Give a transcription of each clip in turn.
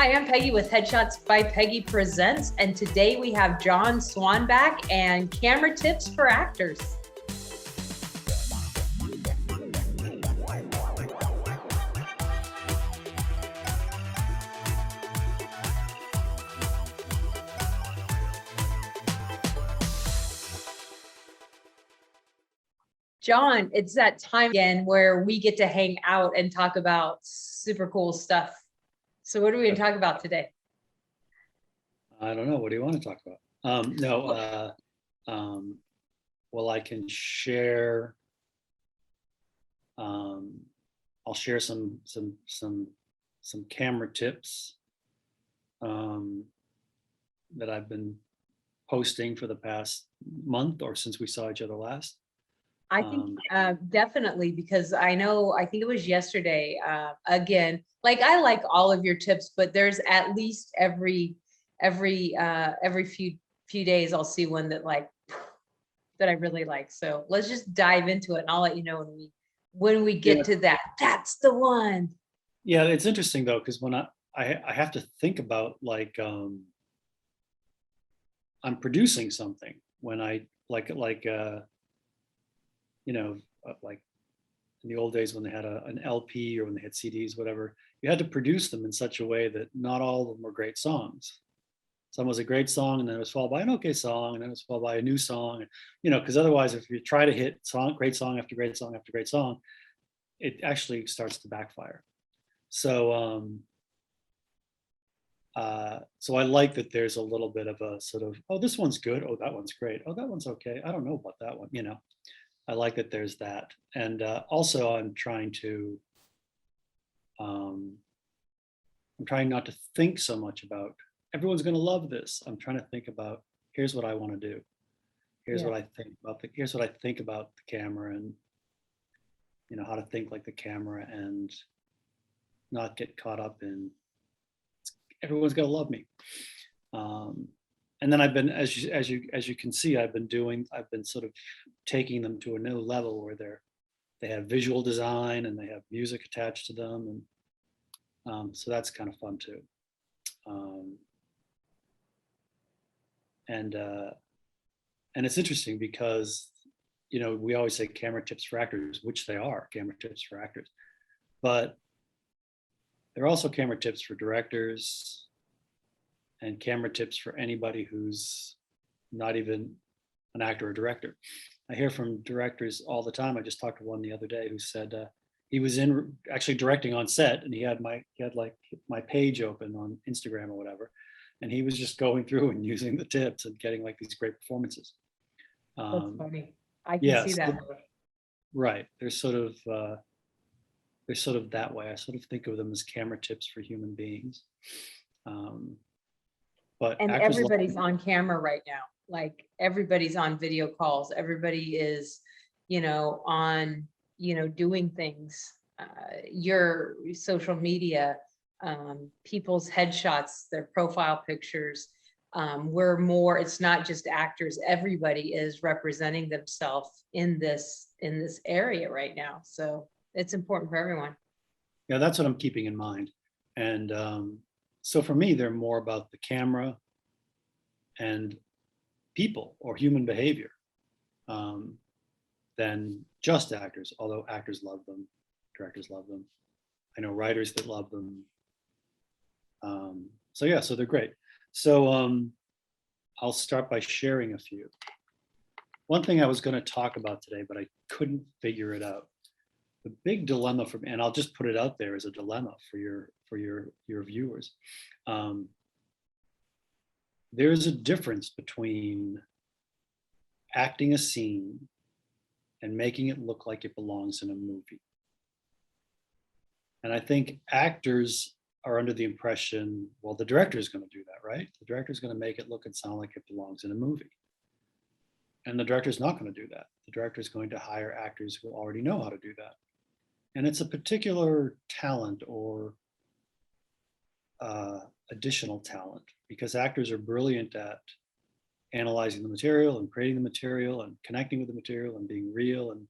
Hi, I'm Peggy with Headshots by Peggy Presents, and today we have John SWANBECK and camera tips for actors. John, it's that time again where we get to hang out and talk about super cool stuff. So what are we going to talk about today? I don't know. What do you want to talk about? Well, I can share. I'll share some camera tips that I've been posting for the past month or since we saw each other last. I think definitely, because I think it was yesterday, again, like I like all of your tips, but there's at least every few days I'll see one that I really like. So let's just dive into it and I'll let you know when we get to that. That's the one. Yeah, it's interesting though, because when I have to think about I'm producing something when I like in the old days when they had an LP or when they had CDs, whatever, you had to produce them in such a way that not all of them were great songs. Some was a great song and then it was followed by an okay song and then it was followed by a new song. And, because otherwise if you try to hit great song after great song after great song, it actually starts to backfire. So, so I like that there's a little bit of a sort of, oh, this one's good. Oh, that one's great. Oh, that one's okay. I don't know about that one, I like that there's that. And also I'm trying not to think so much about everyone's going to love this. I'm trying to think about, here's what I want to do. Here's what I think about the camera and, how to think like the camera and not get caught up in everyone's going to love me. And then I've been, as you can see, I've been sort of taking them to a new level where they have visual design and they have music attached to them, and so that's kind of fun too. And it's interesting because we always say camera tips for actors, which they are camera tips for actors, but they're also camera tips for directors and camera tips for anybody who's not even an actor or director. I hear from directors all the time. I just talked to one the other day who said he was actually directing on set, and he had my page open on Instagram or whatever, and he was just going through and using the tips and getting like these great performances. That's funny. I can see that. Right. They're sort of that way. I sort of think of them as camera tips for human beings. And everybody's on camera right now. Like everybody's on video calls. Everybody is, on, doing things. Your social media, people's headshots, their profile pictures. It's not just actors. Everybody is representing themselves in this area right now. So it's important for everyone. Yeah, that's what I'm keeping in mind. And so for me, they're more about the camera and people or human behavior than just actors, although actors love them, directors love them. I know writers that love them. So they're great. So I'll start by sharing a few. One thing I was going to talk about today, but I couldn't figure it out. The big dilemma for me, and I'll just put it out there as a dilemma for your viewers. There's a difference between acting a scene and making it look like it belongs in a movie. And I think actors are under the impression, well, the director is going to do that, right? The director is going to make it look and sound like it belongs in a movie. And the director is not going to do that. The director is going to hire actors who already know how to do that. And it's a particular talent or additional talent, because actors are brilliant at analyzing the material and creating the material and connecting with the material and being real and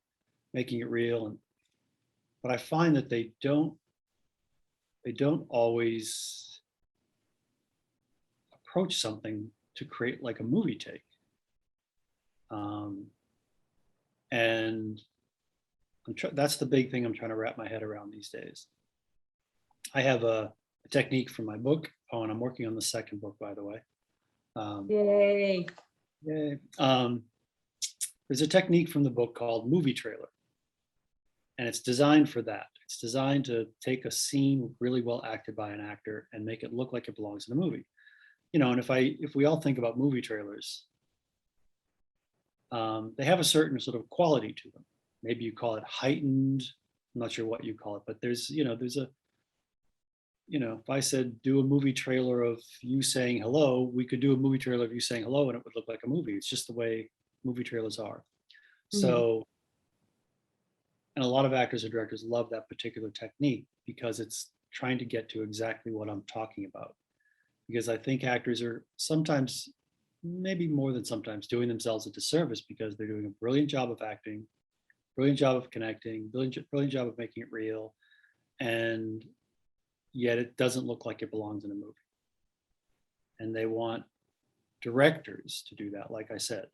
making it real. But I find that they don't always approach something to create like a movie take. And that's the big thing I'm trying to wrap my head around these days. I have a technique from my book. Oh, and I'm working on the second book, by the way. Yay. Yay. There's a technique from the book called movie trailer. And it's designed for that. It's designed to take a scene really well acted by an actor and make it look like it belongs in a movie. You know, and if we all think about movie trailers, they have a certain sort of quality to them. Maybe you call it heightened. I'm not sure what you call it, but there's if I said do a movie trailer of you saying hello, we could do a movie trailer of you saying hello and it would look like a movie. It's just the way movie trailers are. So, and a lot of actors or directors love that particular technique because it's trying to get to exactly what I'm talking about. Because I think actors are sometimes, maybe more than sometimes, doing themselves a disservice because they're doing a brilliant job of acting, brilliant job of connecting, brilliant job of making it real, and yet it doesn't look like it belongs in a movie. And they want directors to do that, like I said.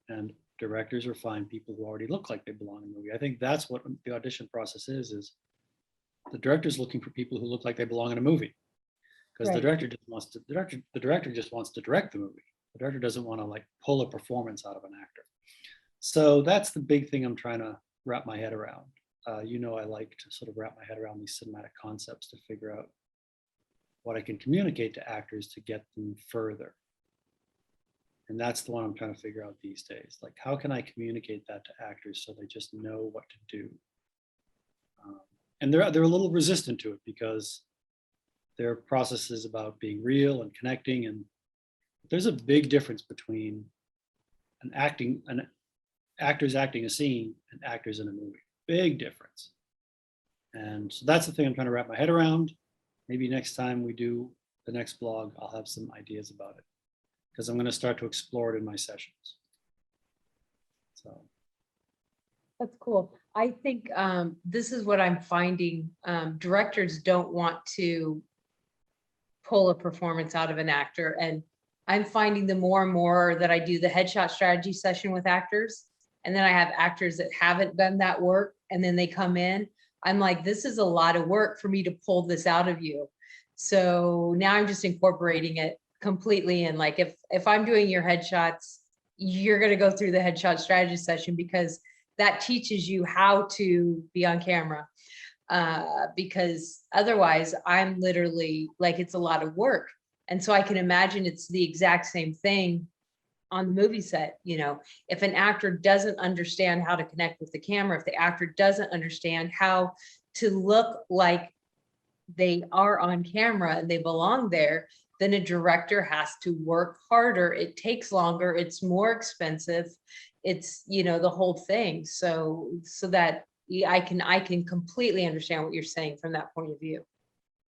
And directors are fine people who already look like they belong in a movie. I think that's what the audition process is the director's looking for people who look like they belong in a movie. Because the director just wants to the director just wants to direct the movie. The director doesn't want to like pull a performance out of an actor. So that's the big thing I'm trying to wrap my head around. I like to sort of wrap my head around these cinematic concepts to figure out what I can communicate to actors to get them further. And that's the one I'm trying to figure out these days. Like, how can I communicate that to actors so they just know what to do? And they're a little resistant to it because their process is about being real and connecting. And there's a big difference between actors acting a scene and actors in a movie. Big difference. And so that's the thing I'm trying to wrap my head around. Maybe next time we do the next blog, I'll have some ideas about it because I'm going to start to explore it in my sessions. So That's cool. I think this is what I'm finding. Directors don't want to pull a performance out of an actor. And I'm finding the more and more that I do the headshot strategy session with actors, and then I have actors that haven't done that work, and then they come in, I'm like, this is a lot of work for me to pull this out of you. So now I'm just incorporating it completely. And like, if I'm doing your headshots, you're going to go through the headshot strategy session because that teaches you how to be on camera. Because otherwise I'm literally like, it's a lot of work. And so I can imagine it's the exact same thing on the movie set. If an actor doesn't understand how to connect with the camera, if the actor doesn't understand how to look like they are on camera and they belong there, then a director has to work harder. It takes longer. It's more expensive. It's, the whole thing. So that I can completely understand what you're saying from that point of view.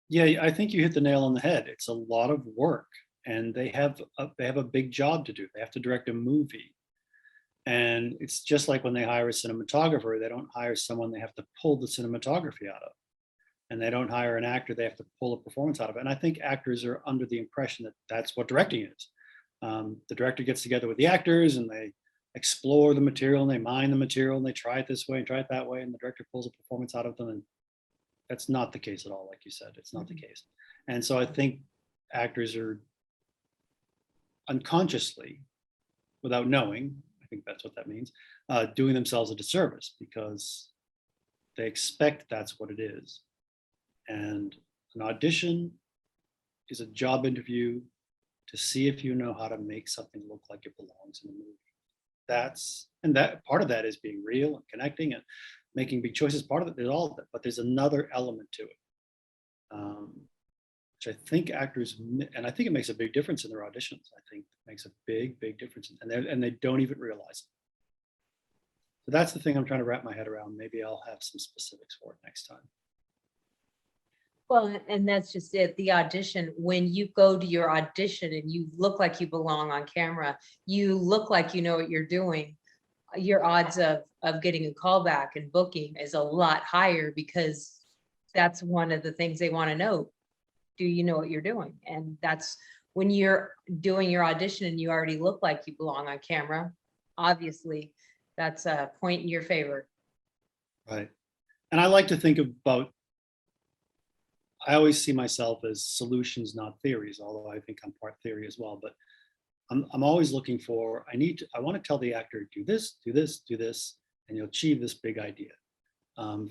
yeah, I think you hit the nail on the head. It's a lot of work, and they have a big job to do. They have to direct a movie, and it's just like when they hire a cinematographer. They don't hire someone they have to pull the cinematography out of, and they don't hire an actor they have to pull a performance out of. And I think actors are under the impression that that's what directing is. The director gets together with the actors and they explore the material and they mine the material and they try it this way and try it that way, and the director pulls a performance out of them. And that's not the case at all. Like you said, it's not the case. And so I think actors are unconsciously, without knowing, I think that's what that means, doing themselves a disservice because they expect that's what it is. And an audition is a job interview to see if you know how to make something look like it belongs in a movie. That part of that is being real and connecting and making big choices. Part of it is all of it, but there's another element to it, which I think actors, and I think it makes a big difference in their auditions. I think it makes a big difference, and they don't even realize it. So that's the thing I'm trying to wrap my head around. Maybe I'll have some specifics for it next time. Well, and that's just it. The audition, when you go to your audition and you look like you belong on camera, you look like you know what you're doing, your odds of getting a call back and booking is a lot higher because that's one of the things they want to know. Do you know what you're doing? And that's when you're doing your audition and you already look like you belong on camera, obviously that's a point in your favor. Right. And I like to think about, I always see myself as solutions, not theories, although I think I'm part theory as well. But I'm always looking for, I want to tell the actor, do this, do this, do this, and you'll achieve this big idea.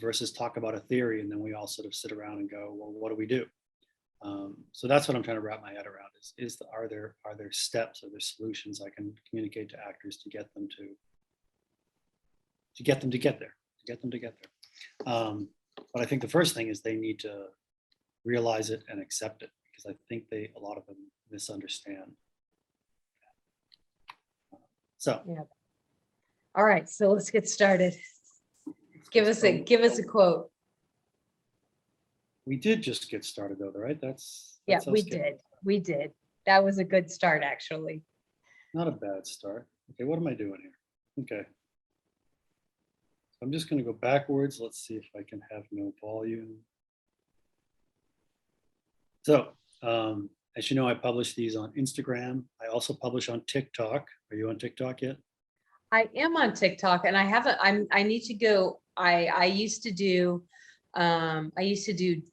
Versus talk about a theory and then we all sort of sit around and go, well, what do we do? So that's what I'm trying to wrap my head around are there steps, are there solutions I can communicate to actors to get them to get there. But I think the first thing is they need to realize it and accept it, because I think a lot of them misunderstand. So, Yeah. All right, so let's get started. Give us a quote. We did just get started though, right? Yeah, that's we okay. did. We did. That was a good start, actually. Not a bad start. Okay, what am I doing here? Okay. I'm just going to go backwards. Let's see if I can have no volume. So, as you know, I publish these on Instagram. I also publish on TikTok. Are you on TikTok yet? I am on TikTok and I haven't, I need to go. I used to do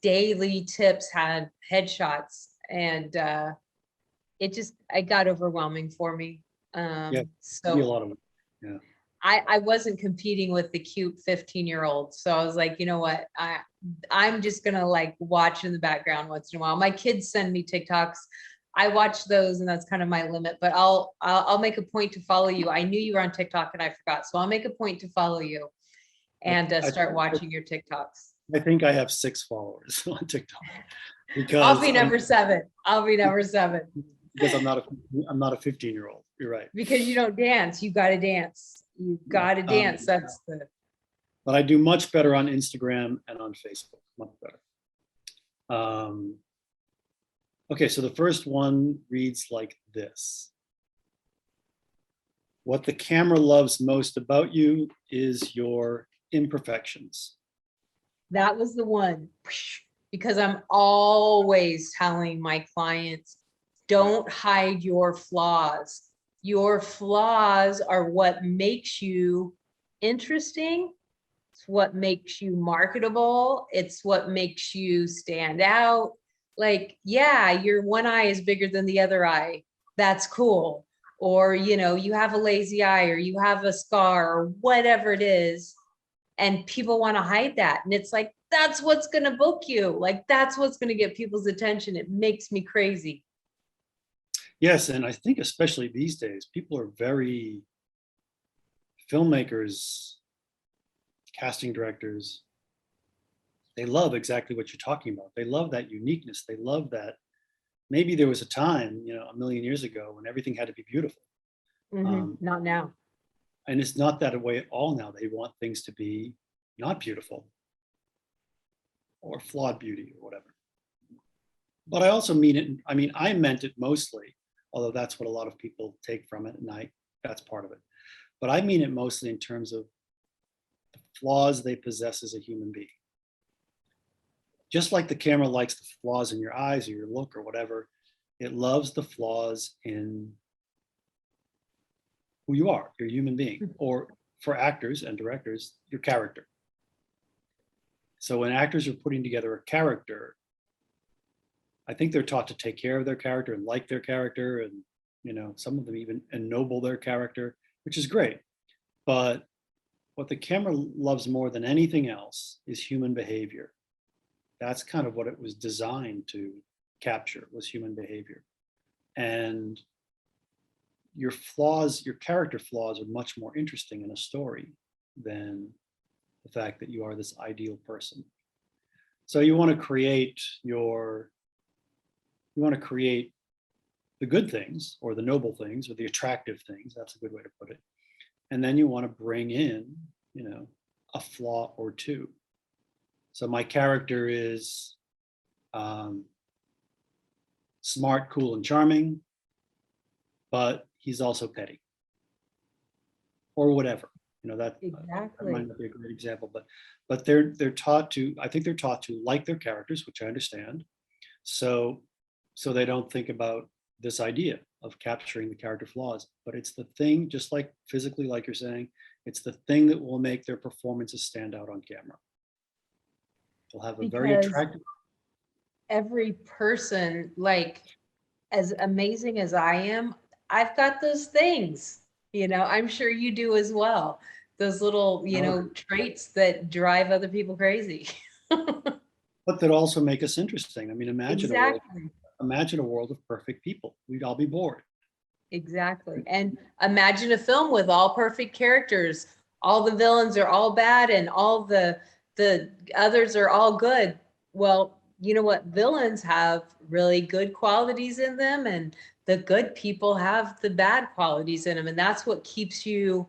daily tips, had headshots, and it got overwhelming for me. Yeah, So a lot of it. Yeah. I wasn't competing with the cute 15-year-old. So I was like, you know what? I'm just gonna like watch in the background once in a while. My kids send me TikToks. I watch those and that's kind of my limit, but I'll make a point to follow you. I knew you were on TikTok and I forgot. So I'll make a point to follow you and start watching your TikToks. I think I have 6 followers on TikTok. Because I'll be number 7. I'll be number 7. Because I'm not a 15-year-old. You're right. Because you don't dance. You gotta dance. You gotta dance. That's the. But I do much better on Instagram and on Facebook. Much better. Okay, so the first one reads like this. What the camera loves most about you is your imperfections. That was the one. Because I'm always telling my clients, don't hide your flaws. Your flaws are what makes you interesting. It's what makes you marketable. It's what makes you stand out. Like, yeah, your one eye is bigger than the other eye. That's cool. Or, you have a lazy eye or you have a scar or whatever it is. And people want to hide that. And it's like, that's what's going to book you. Like, that's what's going to get people's attention. It makes me crazy. Yes, and I think especially these days, people are filmmakers, casting directors, they love exactly what you're talking about. They love that uniqueness. They love that maybe there was a time, a million years ago when everything had to be beautiful. Not now. And it's not that way at all now. They want things to be not beautiful or flawed beauty or whatever. But I also mean it. I meant it mostly, although that's what a lot of people take from it, and that's part of it. But I mean it mostly in terms of the flaws they possess as a human being. Just like the camera likes the flaws in your eyes or your look or whatever, it loves the flaws in who you are, your human being, or for actors and directors, your character. So when actors are putting together a character, I think they're taught to take care of their character and like their character, and some of them even ennoble their character, which is great. But what the camera loves more than anything else is human behavior. That's kind of what it was designed to capture, was human behavior. And your flaws, your character flaws, are much more interesting in a story than the fact that you are this ideal person. So you want to create the good things or the noble things or the attractive things. That's a good way to put it. And then you want to bring in, a flaw or two. So my character is smart, cool, and charming, but he's also petty or whatever. That Exactly. might not be a great example, but they're taught to, I think they're taught to like their characters, which I understand. So they don't think about this idea of capturing the character flaws, but it's the thing, just like physically, like you're saying, it's the thing that will make their performances stand out on camera. They'll have a very Because attractive. every person, like, as amazing as I am, I've got those things, I'm sure you do as well. Those little, traits that drive other people crazy. But that also make us interesting. I mean, Exactly. imagine a world of perfect people. We'd all be bored. Exactly. And imagine a film with all perfect characters. All the villains are all bad and all the others are all good. Well, you know what? Villains have really good qualities in them, and the good people have the bad qualities in them. And that's what keeps you,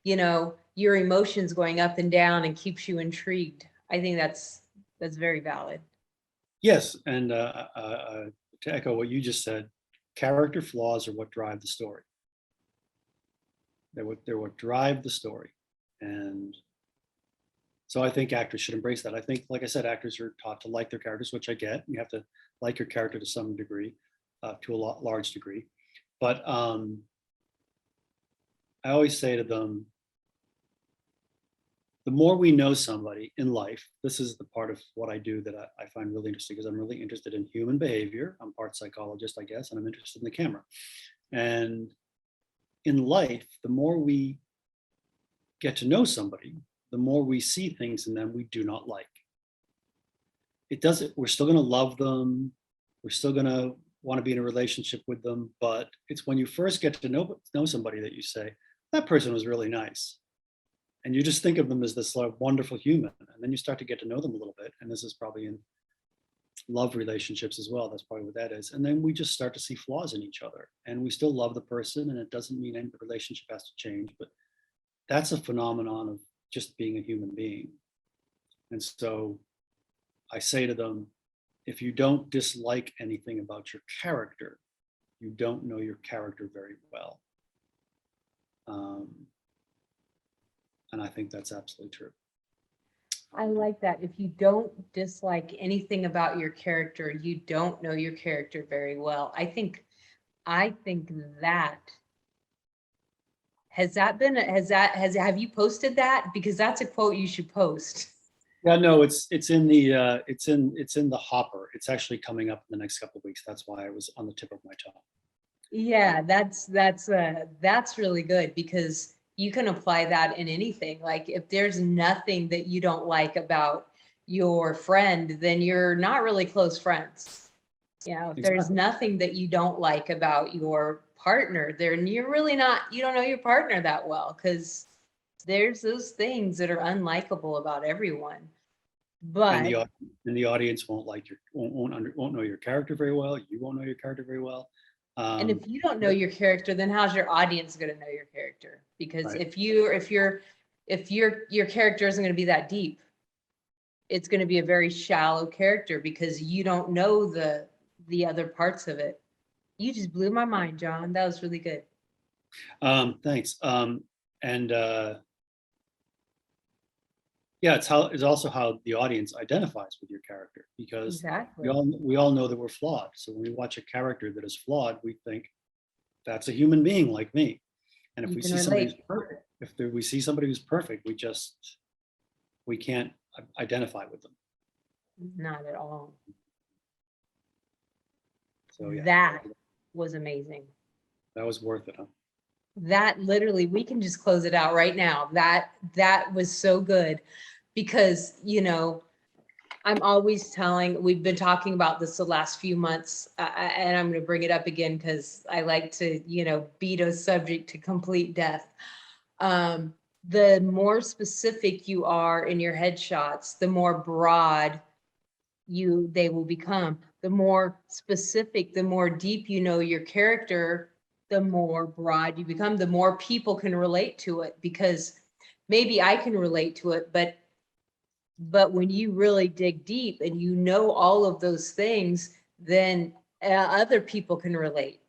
your emotions going up and down and keeps you intrigued. I think that's very valid. Yes, and to echo what you just said, character flaws are what drive the story. They're what drive the story. And so I think actors should embrace that. I think, like I said, actors are taught to like their characters, which I get. You have to like your character to some degree, to a large degree. But I always say to them, the more we know somebody in life, this is the part of what I do that I find really interesting, because I'm really interested in human behavior. I'm part psychologist, I guess, and I'm interested in the camera. And in life, the more we get to know somebody, the more we see things in them we do not like. It doesn't, we're still going to love them. We're still going to want to be in a relationship with them. But it's when you first get to know somebody that you say, that person was really nice. And you just think of them as this wonderful human. And then you start to get to know them a little bit. And this is probably in love relationships as well. That's probably what that is. And then we just start to see flaws in each other. And we still love the person. And it doesn't mean any relationship has to change. But that's a phenomenon of just being a human being. And so I say to them, if you don't dislike anything about your character, you don't know your character very well. And I think that's absolutely true. I like that. If you don't dislike anything about your character, you don't know your character very well. I think that have you posted that? Because that's a quote you should post. Yeah, no, it's in the hopper. It's actually coming up in the next couple of weeks. That's why it was on the tip of my tongue. Yeah, that's really good, because you can apply that in anything. Like, if there's nothing that you don't like about your friend, then you're not really close friends. If there's nothing that you don't like about your partner, then you're really not, you don't know your partner that well, because there's those things that are unlikable about everyone. But and the audience won't know your character very well. You won't know your character very well. And if you don't know your character, then how's your audience going to know your character? Because right. if your character isn't going to be that deep, it's going to be a very shallow character, because you don't know the other parts of it. You just blew my mind, John. That was really good. Thanks. Yeah, it's also how the audience identifies with your character, because Exactly. we all know that we're flawed. So when we watch a character that is flawed, we think that's a human being like me. And if we see somebody who's perfect, we see somebody who's perfect, we can't identify with them. Not at all. So yeah, that was amazing. That was worth it, huh? That literally, we can just close it out right now. That was so good, because I'm always we've been talking about this the last few months, and I'm going to bring it up again because I like to beat a subject to complete death. The more specific you are in your headshots, the more broad they will become. The more specific, the more deep you know your character, the more broad you become, the more people can relate to it, because maybe I can relate to it, but when you really dig deep and all of those things, then other people can relate,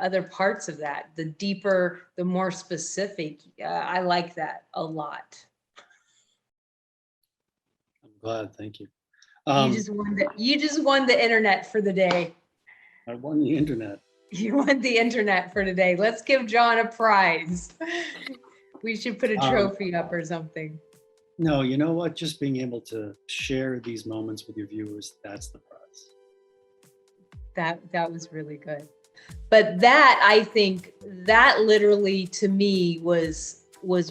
other parts of that. The deeper, the more specific. I like that a lot. I'm glad. Thank you. You just won the internet for the day. I won the internet. You won the internet for today. Let's give John a prize. We should put a trophy up or something. No, you know what? Just being able to share these moments with your viewers, that's the prize. That was really good. But that, I think, that literally to me was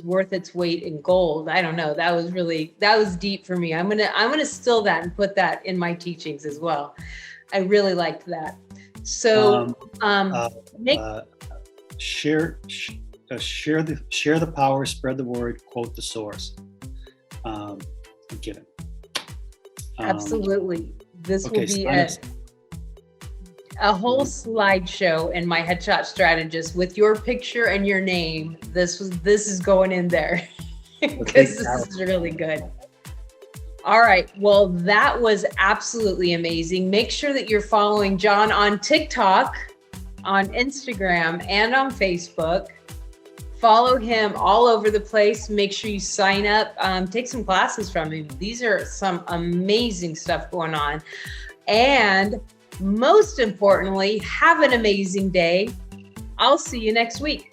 worth its weight in gold. I don't know. That was deep for me. I'm gonna steal that and put that in my teachings as well. I really liked that. So share the power, spread the word, quote the source. I'm kidding. Absolutely. This will be a whole slideshow in my headshot strategist with your picture and your name. This is going in there because this is really good. All right. Well, that was absolutely amazing. Make sure that you're following John on TikTok, on Instagram, and on Facebook. Follow him all over the place. Make sure you sign up, take some classes from him. These are some amazing stuff going on. And most importantly, have an amazing day. I'll see you next week.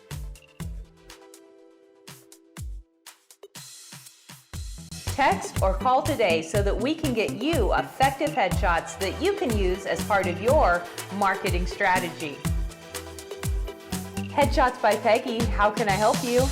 Text or call today so that we can get you effective headshots that you can use as part of your marketing strategy. Headshots by Peggy, how can I help you?